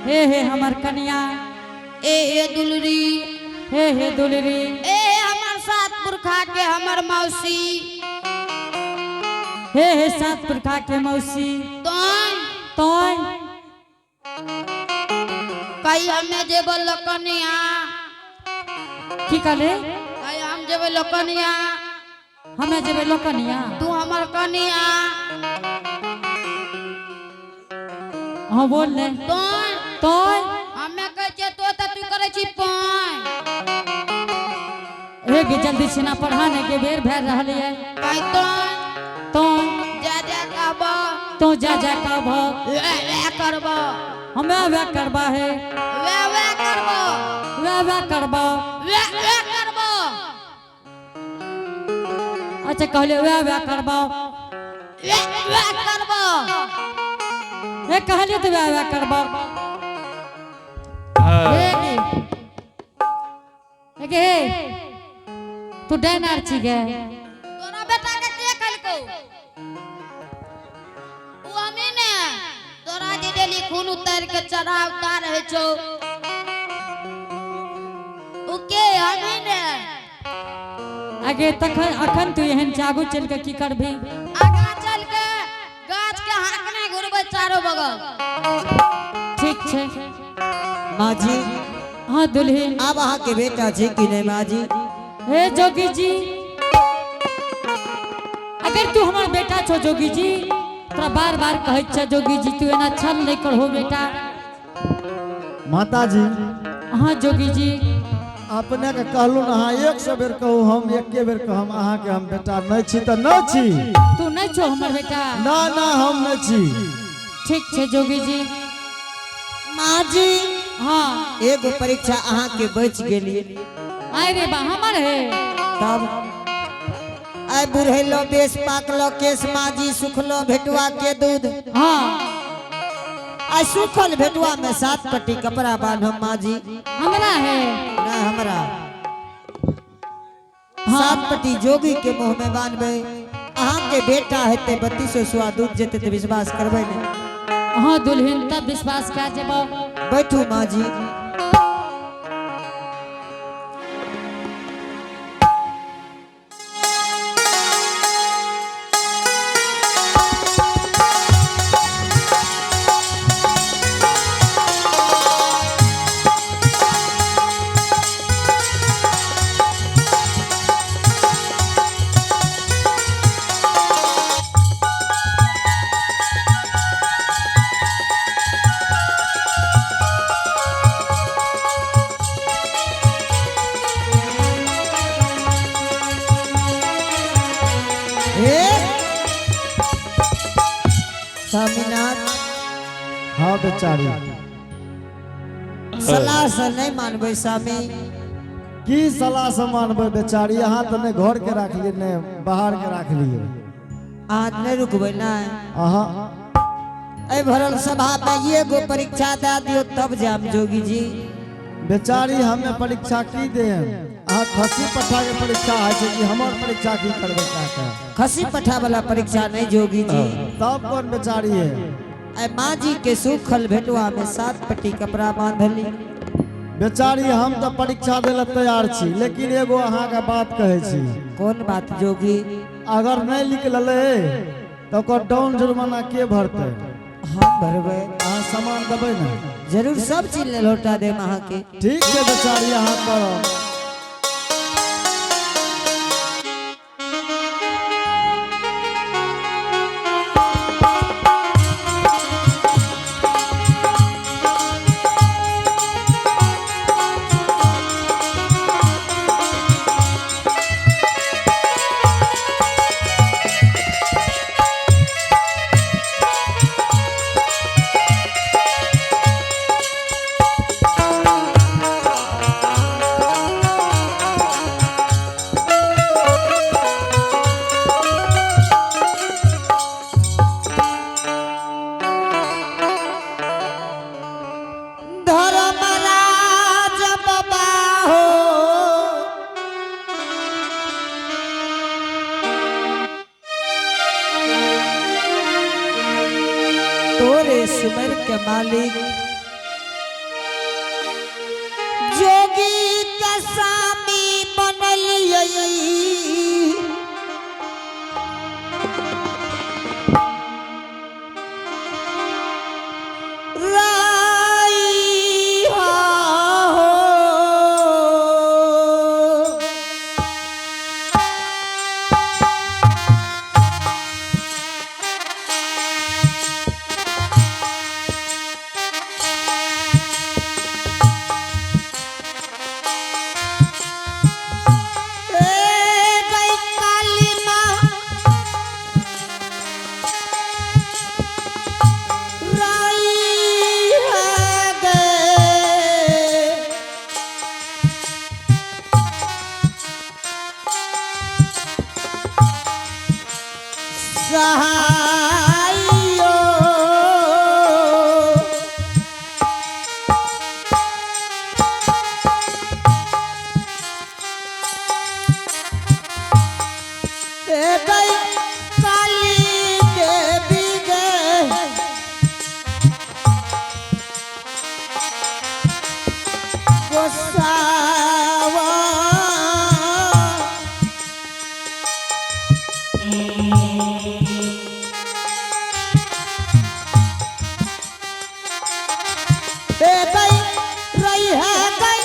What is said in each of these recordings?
हे हमर कन्या ए दुलरी हे दुलरी ए हमर सात पुरखा के हमर मौसी हे सात पुरखा के मौसी तो कई हमें जेब लकनिया की कहले कई हम जेब लकनिया हमें जेबे लोकनिया तू हमर कनिया हाँ बोल ले तो हमें कह छे तो तू करे छी पाई एक जल्दी से ना पढ़ाने के बेर भर रहल है कई तो जा कहब तो जा कहब वे करब हमें वे करबा है वे करब वे करबा वे करब अच्छा कहले वे करबा वे करब हे कहले तो वे करबा हे तू डैनार छी गे तोरा बेटा के कहलको उ हमें ने तोरा जे डेली खून उतार के चढ़ा उतार है छो उ के हमें ने आगे तखन अखन तू एहन जागू चल के की करबी आगा चल के गाछ के हाकने घुरबे चारों बगल ठीक छे माँ जी हाँ दुल्हन अब अहाँ के बेटा जी कि नहीं माँ जी हे जोगी जी अगर तू हमार बेटा छो जोगी जी तोरा बार बार कहे छ जोगी जी तू एना छल नहीं करहो बेटा माता जी हाँ जोगी जी अपने के कहलू ना हाँ एक सौ बेर कहू हम एके बेर कहम अहाँ के हम बेटा नहीं छी तो नहीं छी तू नहीं छो हमर बेटा ना ना हम नहीं छी ठीक छे जोगी जी माँ जी हाँ एगो परीक्षा अहाँ के बच गेली आय रे बा हमर है तब आय बुढ़ेलो बेस पाकलो केस माँ जी सुखलो भेटुआ के दूध हाँ आय सुखल भेटुआ में 7 पट्टी कपड़ा बांधो माँ जी हमरा है ना हमरा 7 पट्टी जोगी के मुंह में बांधबे अहाँ के बेटा हेते 3200 सुआ दूध जेते तो विश्वास करबे नहीं हाँ दुल्हन तब विश्वास क्या जेबो बैठू माँ जी स्वामीनाथ हाँ बेचारी सलाह से नहीं मानबे स्वामी की सलाह से मानबे बेचारी अहाँ तो नहीं घर के रख लिए नहीं बाहर के रख लिए आज नहीं रुकबे ना अहाँ ऐ भरल सभा में ये गो परीक्षा दे दियो तब जाम जोगी जी बेचारी हमें परीक्षा की दे अहाँ खसी पट्टा के परीक्षा है कि हमार परीक्षा की करबे चाहते हैं खसी पठा वाला परीक्षा नहीं जोगी जी तब कौन बेचारी है ऐ माँ जी के सुखल भेटुआ में 7 पट्टी कपड़ा बांधली बेचारी हम तो परीक्षा दे तैयार छी लेकिन एगो अहाँ के बात कहे छी कौन बात जोगी अगर नहीं लिख ले तो ओकर डाउन जुर्माना के भरते हम भरबे अहाँ सामान देबै ना जरूर सब चीज ले लौटा दे अहाँ के ठीक है बेचारी अहाँ करो तोरे सुमर के मालिक ए गई रही है गई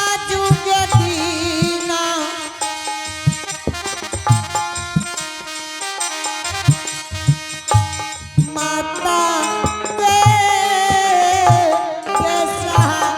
आजू के दीना माता के सहा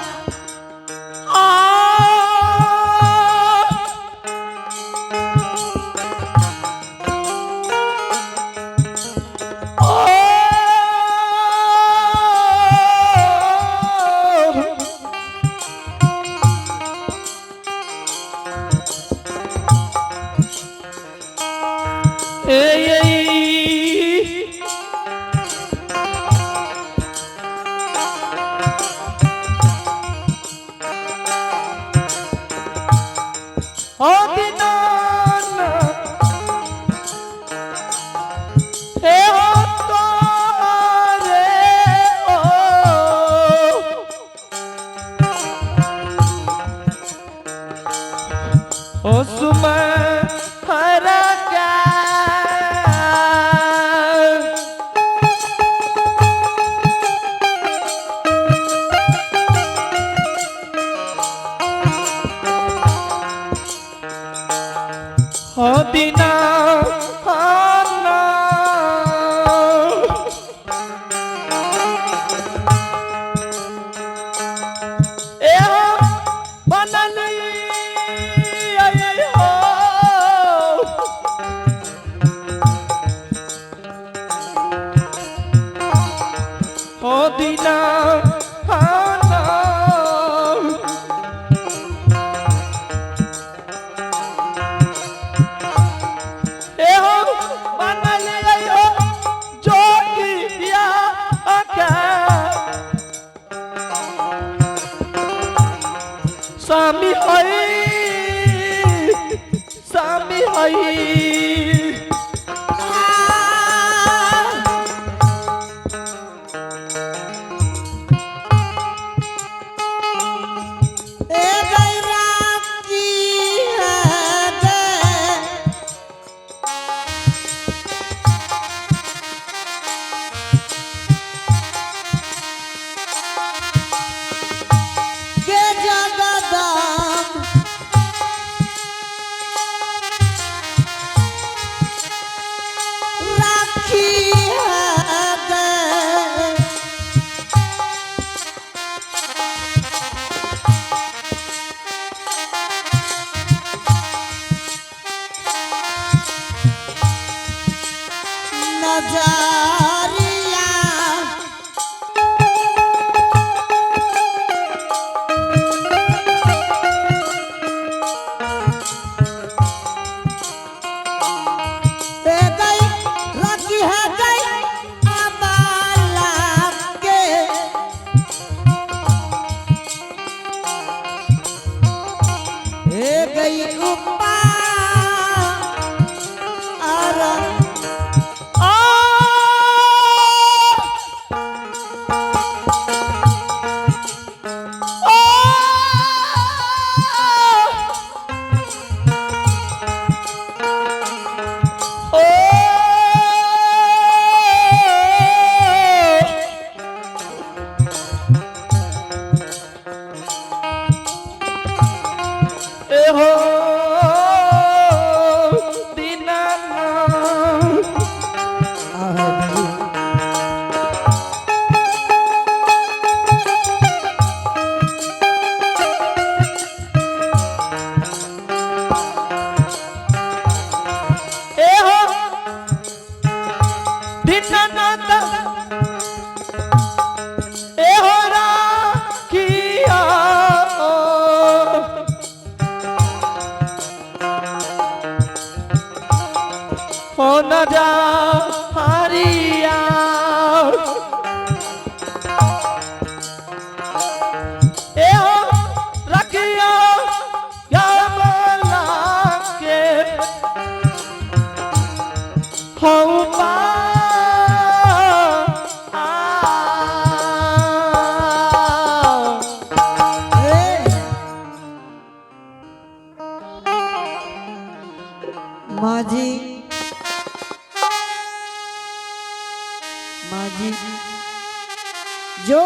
Sami hai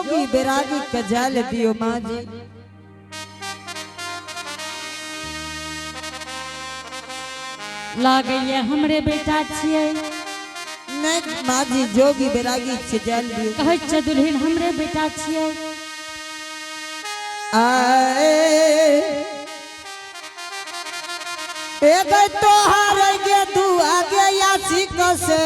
जोगी बैरागी के जल दियो माँ जी। लागैया हमरे बेटा छियै। नहीं माँ जी जोगी बैरागी के जल दियो। कहै छै दुल्हन हमरे बेटा छियै। आए एक तोहार गे दू आगे या सीख से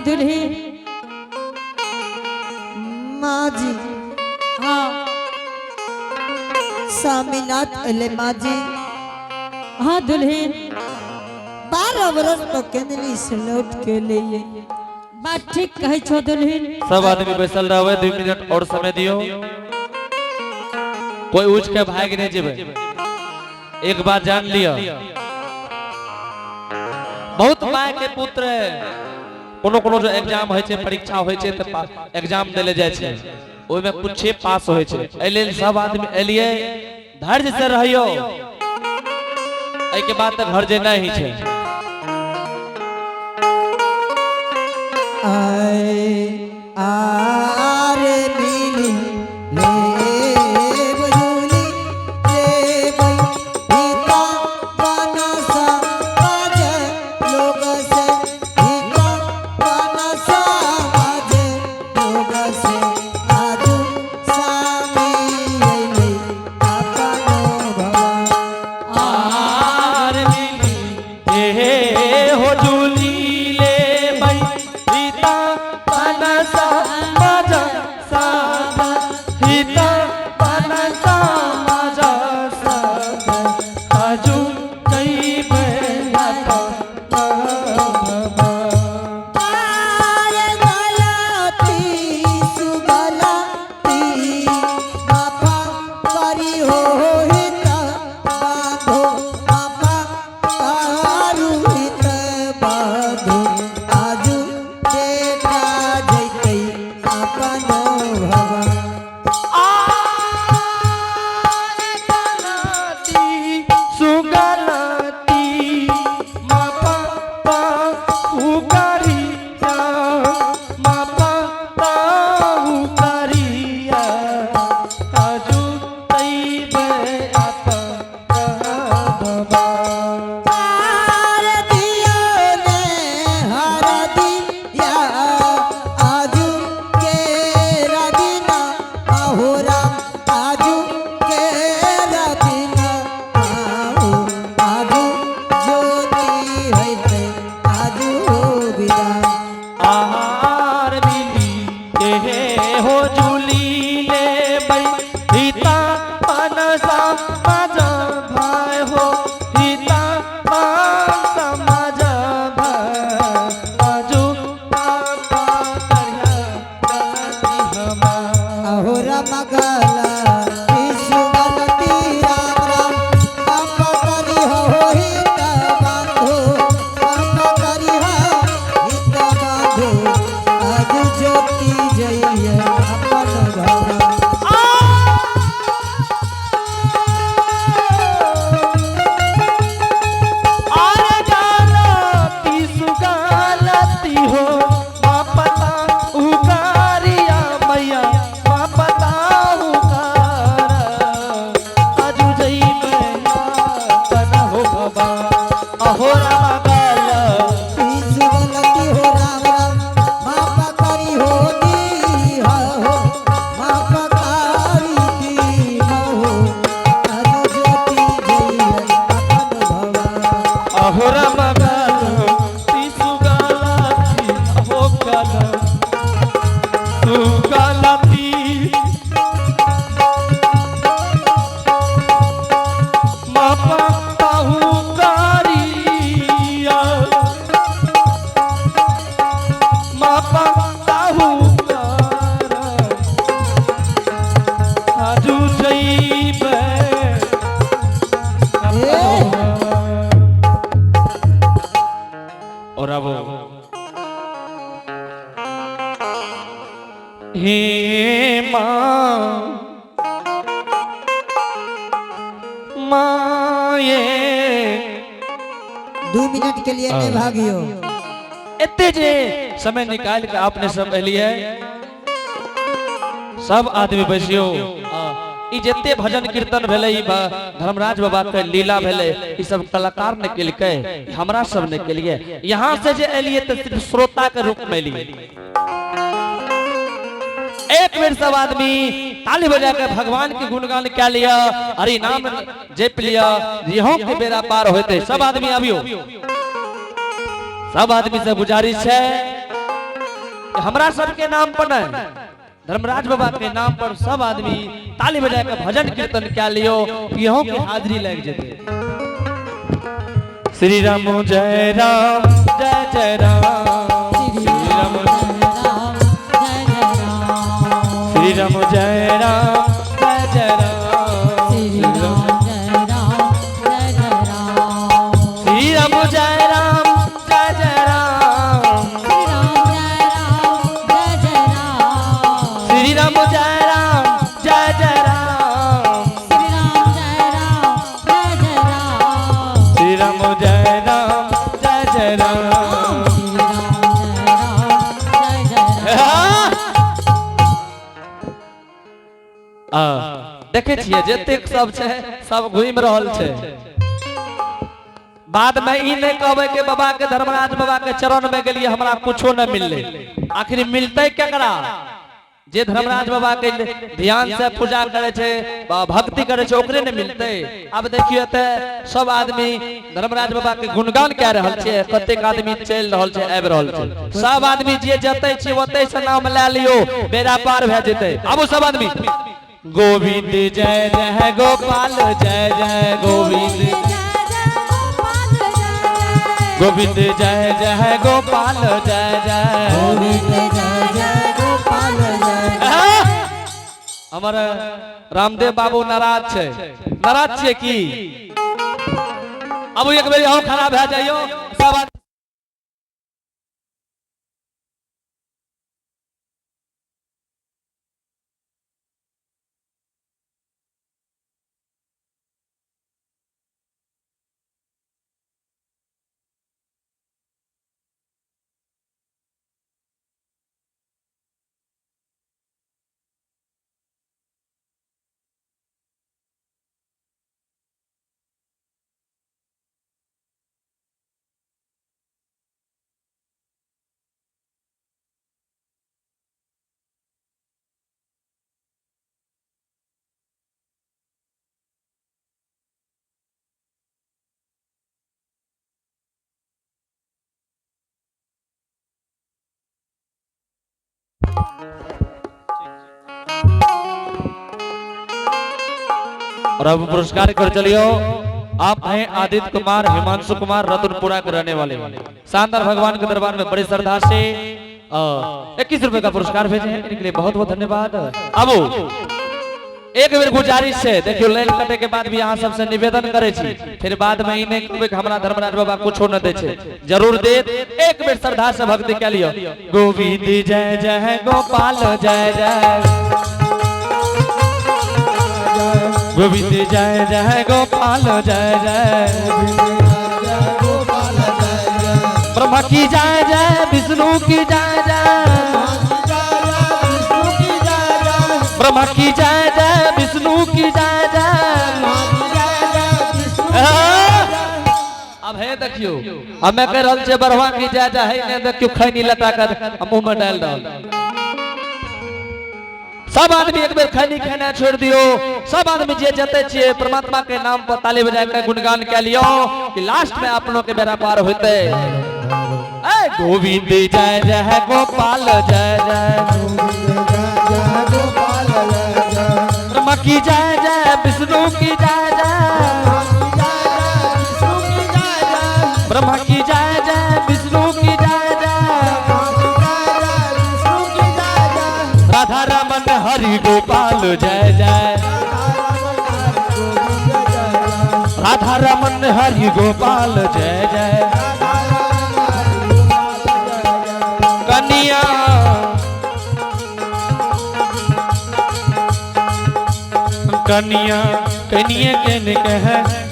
दुल्हन माँ जी। हाँ स्वामीनाथ अले माँ जी। हाँ दुल्हन 12 बरस तो केंदली से लौट के लिए बात ठीक कहे छो दुल्हन। सब आदमी बैसल रहे 2 मिनट और समय दियो। कोई उठ के भाग नहीं जेबे। एक बात जान लिया बहुत माय के पुत्र कोनो कोनो जो एग्जाम होय छे परीक्षा होय छे त एग्जाम देले जाय छे ओय में कुछ पास होय छे। एले सब आदमी एलिए धैर्य से रहियो। एई के बाद तक घर जे नहीं छे। आए आरे मिली ले बजुली ले बई गीता बनसा बाजे लोग से गीता बनसा बाजे लोग से आजू सामी ले अपनो भगवान आर मिली हे हो जूली ले भाई सीता बनसा मजा सादा सीता बनसा मजा सादा आजू कई बेहता आरे गलती सुगलती बापा करी हो हित बाधो बापा करू हित बाधो आजू देखा जैते अपनो भगवान सुगलती मापा पा हुकारिया मापा पा हुकारिया आजू तई बेहता आर दियो ने हर दिया आजू के रबिना आहोरा आजू के रबिना आहो आजू ज्योति होइते आजू विदा आहार मिली के हो जूली ले बई सीता बनसा मजा भाई हो सीता बनसा मजा भाई आजू पापा करिया गलती हमार आहोरा मगला विश्व गलती राम राम पापा करी हो हित बांधो पापा करी हो हित बांधो आज ज्योति जइया अपन भगवान आरे गलती सुगलती हो मापता उकारिया मैया मापता साधु गलती मापता हूँ कारिया मापता हूँ आजू जईबे और अब हे माए 2 मिनट के लिए नहीं भागियो। इतने जे समय निकाल के आपने सब लिए सब आदमी बैसियो ई जते भजन कीर्तन भेले ई धर्मराज बाबा के लीला भेले ई सब कलाकार ने केलकै हमरा सब ने केलिए यहाँ से जे एलिए तो सिर्फ श्रोता के रूप में लिए एक बेर सब आदमी ताली बजा के भगवान के गुणगान क्या लिया हरि नाम जप लिया यहाँ के बेरा पार होते सब आदमी आबियो सब आदमी से गुजारिश है कि हमरा सबके नाम पर न धर्मराज बाबा के नाम पर सब आदमी ताली बजा के भजन कीर्तन क्या लियो यहाँ की हाजिरी लग जेते। श्री राम जय राम जय जय राम श्री राम श्री राम जय राम जय जय राम श्री राम श्री राम जय राम जय जय राम श्री राम जय राम जय जय राम श्री राम जय राम जय जय राम देखे छिए जतेक सब छै सब घूम रहल छै बाद में ई नहीं कहबे के बाबा के धर्मराज बाबा के चरण में गेलिए हमरा कुछो न मिलले आखिर मिलते केकरा जे धर्मराज बाबा के ध्यान से पूजा करे छे भक्ति करे छे ओकरे ने मिलते। अब देखियो त सब आदमी धर्मराज बाबा के गुणगान कह रहल छे कतेक आदमी चल रहल छे आबि रहल छे सब आदमी जे जते छे ओते से नाम ले लियो बेड़ा पार भ जेते। आबो सब आदमी गोविंद जय जय गोपाल जय जय गोविंद गोविंद जय जय गोपाल जय जय गोविंद जय जय गोपाल जय। हमारा रामदेव बाबू नाराज छे की अब एक बेर हम खड़ा भए जाइयो सब और अब पुरस्कार कर चलियो आप हैं आदित्य कुमार हिमांशु कुमार रतनपुरा के रहने वाले शानदार भगवान के दरबार में बड़ी श्रद्धा से 21 रुपए का पुरस्कार भेजे हैं इनके लिए बहुत बहुत धन्यवाद। अब एक बेर गुजारिश है देखियो लाइन कटे के बाद भी यहाँ सबसे निवेदन करे छी फिर बाद में इन्हें कहबे कि हमरा धर्मराज बाबा कुछो न दे छे जरूर दे एक बेर श्रद्धा से भक्ति के लियो गोविंद जय जय गोपाल जय जय गोविंद जय जय गोपाल जय जय ब्रह्मा की जय जय विष्णु की जय जय ब्रह्मा की जय जय विष्णु की जय जय। अब है देखियो अब मैं कह रहल छे ब्रह्मा की जय जय है ने देखियो खैनी लटा कर मुंह में डाल दो सब आदमी एक बेर खैनी खाना छोड़ दियो सब आदमी जे जते छे परमात्मा के नाम पर ताली बजा के गुणगान के लियो कि लास्ट में अपनों के बेड़ा पार होते। गोविंद जय जय गोपाल जय जय की जय जय विष्णु की जय जय ब्रह्मा की जय जय विष्णु की जय जय राधा रमन हरि गोपाल जय जय राधा रमन हरि गोपाल जय जय कन्या कन्या कन्या के कह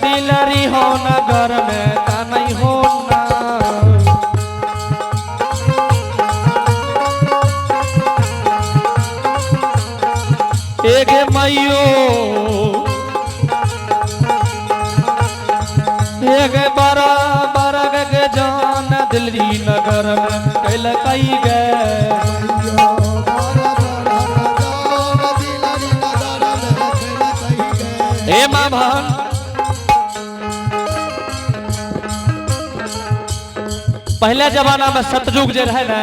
दिलरी हो नगर में का नहीं हो ना एक मैयो एक बड़ा बड़ा के जान दिल्ली नगर में कैल कई गए हे माँ बहन पहले जमाना में सतयुग जे रहे ना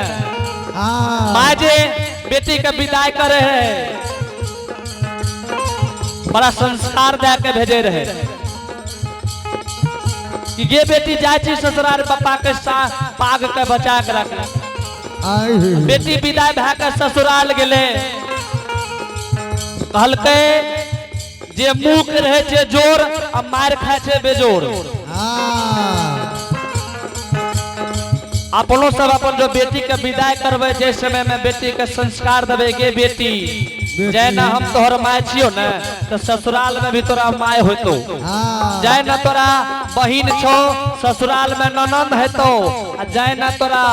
माँ जे बेटी के विदाई करे है बड़ा संस्कार दे के भेजे रहे कि ये बेटी जाए छी ससुराल पापा के पाग के बचा के रख बेटी विदाई भए के ससुराल गेले कहलकै जे मुख रहे छे जोर आ मार खाए छे बेजोर अपनों सब अपन जो बेटी के विदाई करबे जे समय में बेटी के संस्कार देबे के बेटी जय ना हम तोहर माय छियो ना तो ससुराल में भी तोरा माय होतो जय ना तोरा बहिन छो ससुराल में ननद हेतो आ जय ना तोरा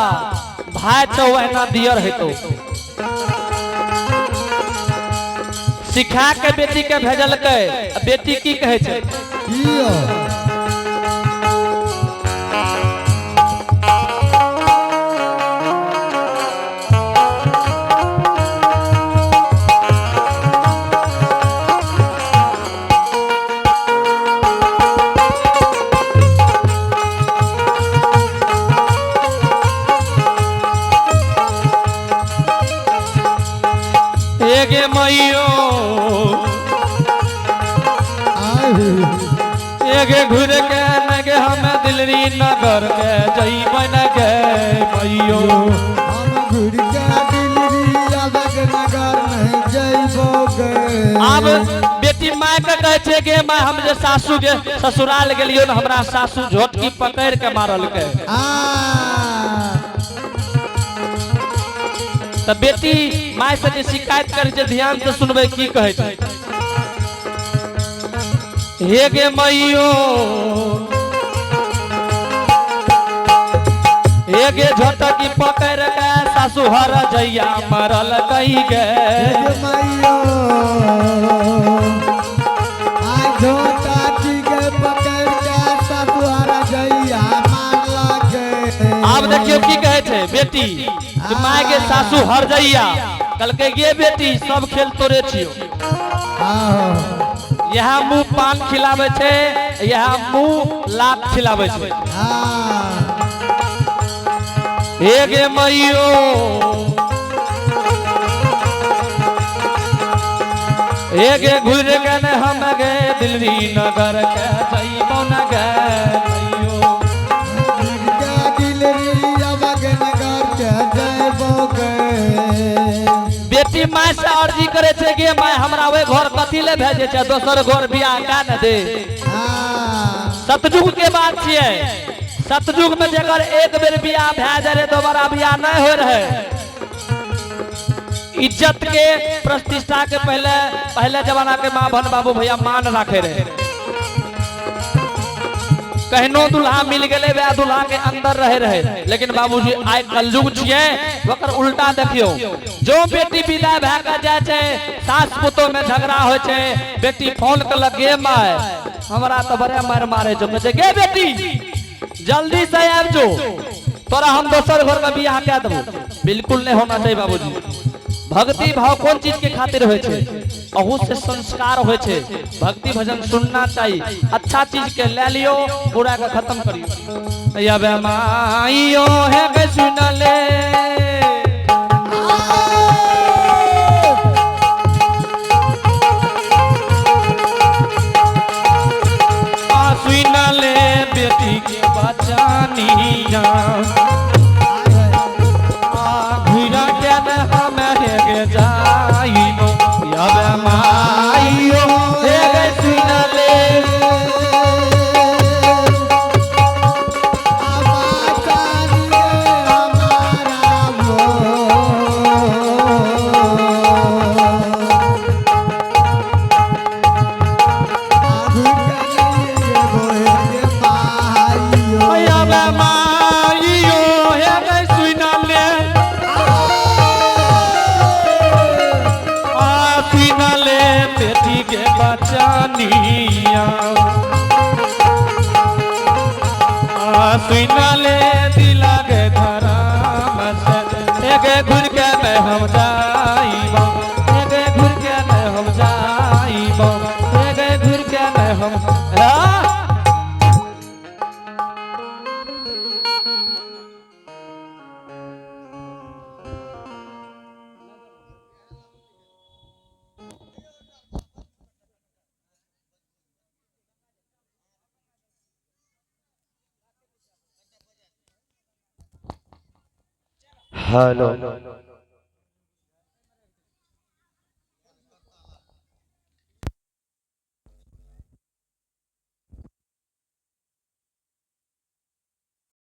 भाई छो वहना दियर हेतो सिखा के बेटी के भेजल के बेटी की कहे छे गे मैयो एगे घुर के नगे हम दिल्ली नगर के जइबै न गे मैयो हम घुर के दिल्ली नगर नहीं जइबोगे अब बेटी माय के कहे छे गे माय हम जे सासू के ससुराल गेलियो न हमरा सासू झोटकी पकड़ के मारल के तो बेटी माय से जे शिकायत करे छे ध्यान से सुनबे की कहे छे हे गे मैयो हे गे झटकी पकड़ के सासू हर जइया मरल कही गे मैयो आ झटकी के पकड़ के सासू हर जइया मारल गे अब देखियो की कहे छे बेटी कि माय के सासू हर जइया कल के गे बेटी सब खेल तोरे छियो यहाँ मुंह पान खिलावे छे यहाँ मुंह लात खिलावे छे हे गे मैयो हे गे घुर के न हम गे दिल्ली नगर के जइबो न गे मैयो दिल्ली नगर के जइबो गे बेटी माय से अर्जी करे छे गे माय हमरा वे घर कथी ले भेजे छे दोसर घर बियाह का न दे सतयुग के बात छिए सतयुग में जगर एक बेर बियाह भए जाए दोबारा बियाह नहीं हो रहे इज्जत के प्रतिष्ठा के पहले जमाना के माँ बहन बाबू भैया मान रखे रहे कहनो दुल्हा मिल गए वे दुल्हा के अंदर रहे लेकिन बाबूजी आइ कलयुग छिए ओकर उल्टा देखियो जो बेटी विदा भए के जाय छै सास पुतो में झगड़ा होय छै बेटी फोन कलक गे माय हमरा तो बड़े मार मारे जो कहै गे बेटी जल्दी से आब जो तोरा हम दोसर घर में बियाह कए देबो बिल्कुल नहीं होना चाहिए बाबूजी भक्ति भाव कौन चीज के खातिर होय छै अहू से संस्कार होय छै भक्ति भजन सुनना चाहिए अच्छा चीज के ले लियो बुरा के खत्म करियो या बे माईयो है के सुन ले चानिया सुना ले दिला के धराम से एगे घुर के मैं हम जाइबो एगे घुर के मैं हम जाइबो एगे घुर के मैं हम हेलो